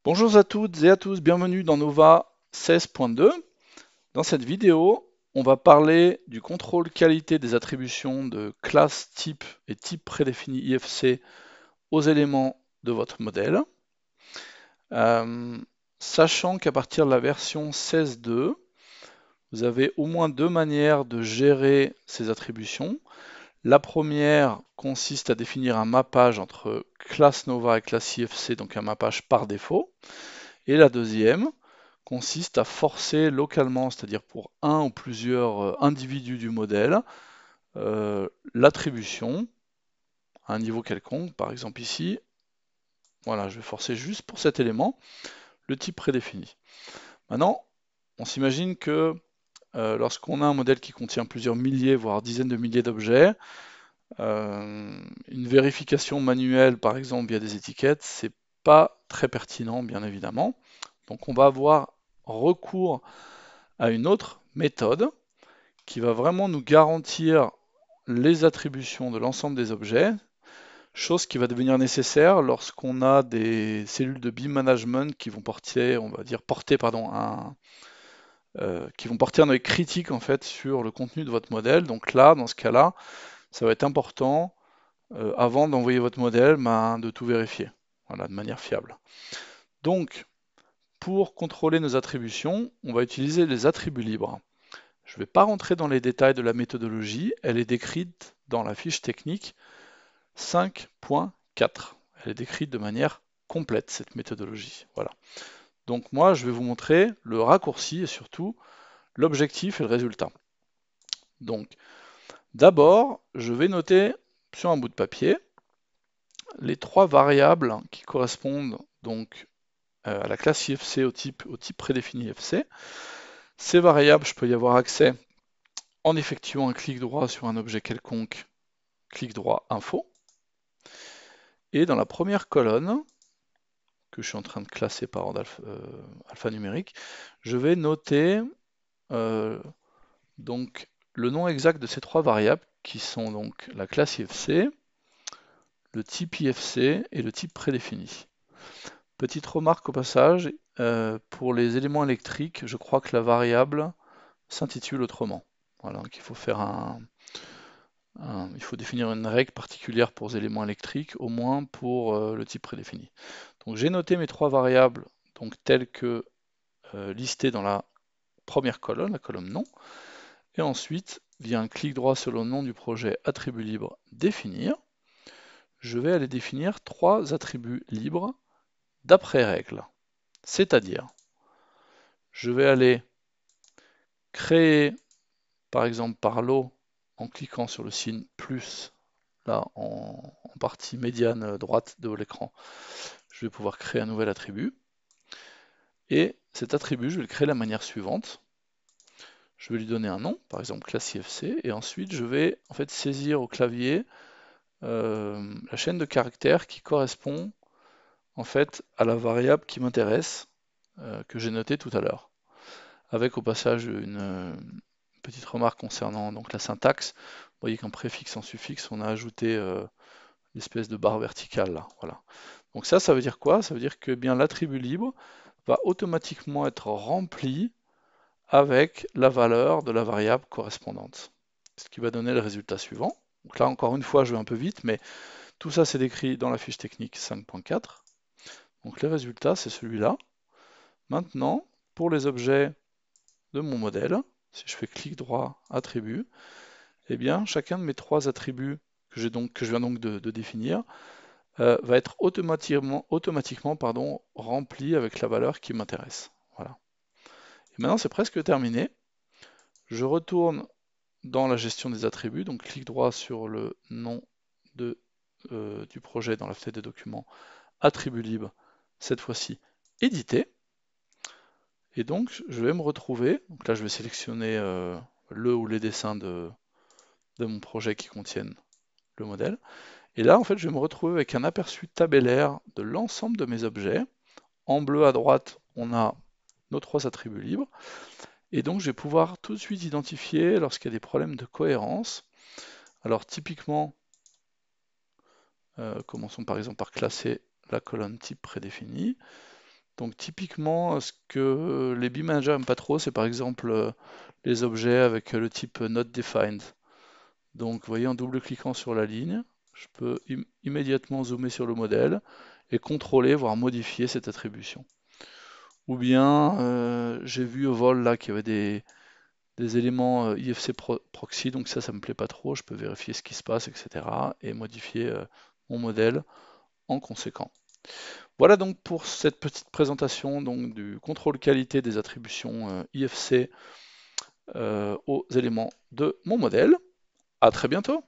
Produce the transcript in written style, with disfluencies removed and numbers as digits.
Bonjour à toutes et à tous, bienvenue dans Nova 16.2. Dans cette vidéo, on va parler du contrôle qualité des attributions de classe, type et type prédéfini IFC aux éléments de votre modèle. Euh, Sachant qu'à partir de la version 16.2, vous avez au moins deux manières de gérer ces attributions. La première consiste à définir un mappage entre classe Nova et classe IFC, donc un mappage par défaut. Et la deuxième consiste à forcer localement, c'est-à-dire pour un ou plusieurs individus du modèle, l'attribution à un niveau quelconque. Par exemple ici, voilà, je vais forcer juste pour cet élément le type prédéfini. Maintenant, on s'imagine que lorsqu'on a un modèle qui contient plusieurs milliers, voire dizaines de milliers d'objets, une vérification manuelle, par exemple via des étiquettes, c'est pas très pertinent, bien évidemment. Donc on va avoir recours à une autre méthode qui va vraiment nous garantir les attributions de l'ensemble des objets, chose qui va devenir nécessaire lorsqu'on a des cellules de BIM management qui vont porter, on va dire porter, pardon, qui vont porter un œil critique en fait sur le contenu de votre modèle. Donc là, dans ce cas-là, ça va être important avant d'envoyer votre modèle, de tout vérifier, voilà, de manière fiable. Donc, pour contrôler nos attributions, on va utiliser les attributs libres. Je ne vais pas rentrer dans les détails de la méthodologie, elle est décrite dans la fiche technique 5.4. Elle est décrite de manière complète, cette méthodologie. Voilà. Donc moi, je vais vous montrer le raccourci et surtout l'objectif et le résultat. Donc, d'abord, je vais noter sur un bout de papier les trois variables qui correspondent donc à la classe IFC, au type prédéfini IFC. Ces variables, je peux y avoir accès en effectuant un clic droit sur un objet quelconque, clic droit info. Et dans la première colonne, que je suis en train de classer par ordre alphanumérique, je vais noter euh, donc le nom exact de ces trois variables qui sont donc la classe IFC, le type IFC et le type prédéfini. Petite remarque au passage, pour les éléments électriques, je crois que la variable s'intitule autrement. Voilà, donc il faut définir une règle particulière pour les éléments électriques, au moins pour le type prédéfini. Donc j'ai noté mes trois variables donc telles que listées dans la première colonne, la colonne nom, et ensuite, via un clic droit sur le nom du projet attribut libre définir, je vais aller définir trois attributs libres d'après règle. C'est-à-dire, je vais aller créer, par exemple par lot, en cliquant sur le signe plus, là en partie médiane droite de l'écran, je vais pouvoir créer un nouvel attribut. Et cet attribut, je vais le créer de la manière suivante. Je vais lui donner un nom, par exemple classe IFC, et ensuite je vais en fait saisir au clavier la chaîne de caractères qui correspond en fait à la variable qui m'intéresse, que j'ai notée tout à l'heure. Avec au passage une petite remarque concernant donc la syntaxe. Vous voyez qu'en préfixe en suffixe, on a ajouté l'espèce de barre verticale là. Voilà. Donc ça veut dire quoi? Ça veut dire que bien l'attribut libre va automatiquement être rempli avec la valeur de la variable correspondante. Ce qui va donner le résultat suivant. Donc là, encore une fois, je vais un peu vite, mais tout ça, c'est décrit dans la fiche technique 5.4. Donc les résultats, c'est celui-là. Maintenant, pour les objets de mon modèle, si je fais clic droit, attribut, eh bien, chacun de mes trois attributs que je viens donc de définir va être automatiquement rempli avec la valeur qui m'intéresse. Voilà. Et maintenant, c'est presque terminé. Je retourne dans la gestion des attributs, donc clic droit sur le nom du projet dans la fenêtre des documents, attribut libre, cette fois-ci édité. Et donc je vais me retrouver, donc là je vais sélectionner le ou les dessins de mon projet qui contiennent le modèle. Et là en fait je vais me retrouver avec un aperçu tabellaire de l'ensemble de mes objets. En bleu à droite, on a nos trois attributs libres. Et donc je vais pouvoir tout de suite identifier lorsqu'il y a des problèmes de cohérence. Alors typiquement, commençons par exemple par classer la colonne type prédéfinie. Donc typiquement, ce que les managers n'aiment pas trop, c'est par exemple les objets avec le type not defined. Donc vous voyez, en double-cliquant sur la ligne, je peux immédiatement zoomer sur le modèle et contrôler, voire modifier cette attribution. Ou bien, j'ai vu au vol là qu'il y avait des éléments IFC proxy, donc ça me plaît pas trop, je peux vérifier ce qui se passe, etc. et modifier mon modèle en conséquent. Voilà donc pour cette petite présentation donc, du contrôle qualité des attributions IFC aux éléments de mon modèle. À très bientôt!